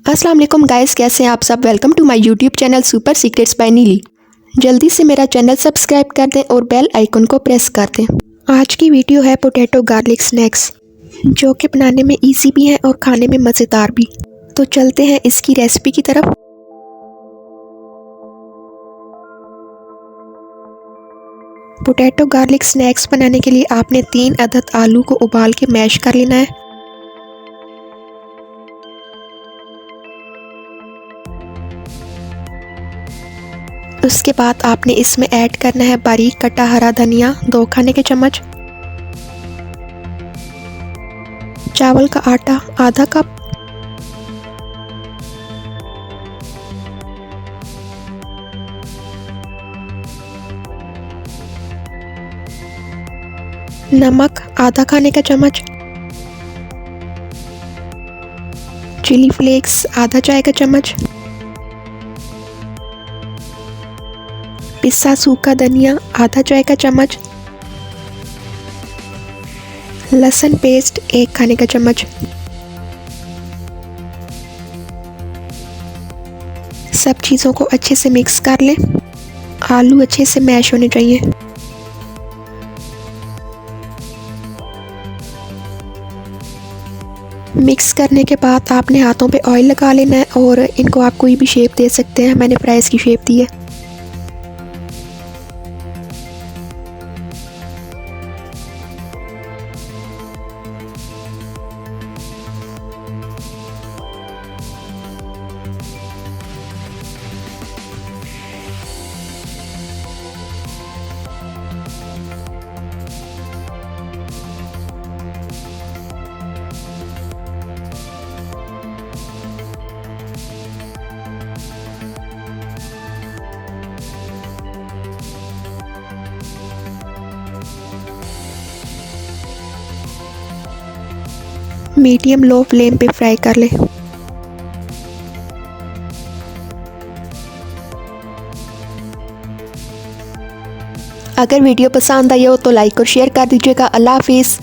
अस्सलाम वालेकुम गाइस, कैसे हैं आप सब। Welcome to my YouTube channel super secrets by Neeli. जल्दी से मेरा चैनल सब्सक्राइब कर दें और बेल आइकन को प्रेस कर दें। आज की वीडियो है पोटैटो गार्लिक स्नैक्स, जो कि बनाने में इजी भी हैं और खाने में मज़ेदार भी। तो चलते हैं इसकी रेसिपी की तरफ। पोटैटो गार्लिक स्नैक्स बनाने के लिए आपने 3 अदद आलू को उबाल के मैश कर लेना है। उसके बाद आपने इसमें ऐड करना है बारीक कटा हरा धनिया 2 खाने के चम्मच, चावल का आटा आधा कप, नमक आधा खाने का चम्मच, चिली फ्लेक्स आधा चाय का चम्मच, पिसा सूखा धनिया आधा चाय का चम्मच, लहसुन पेस्ट 1 खाने का चम्मच। सब चीज़ों को अच्छे से मिक्स कर लें। आलू अच्छे से मैश होने चाहिए। मिक्स करने के बाद आपने हाथों पे ऑयल लगा लेना है और इनको आप कोई भी शेप दे सकते हैं। मैंने फ्राइज़ की शेप दी है। मीडियम लो फ्लेम पे फ्राई कर लें। अगर वीडियो पसंद आई हो तो लाइक और शेयर कर दीजिएगा। अल्लाह हाफिज़।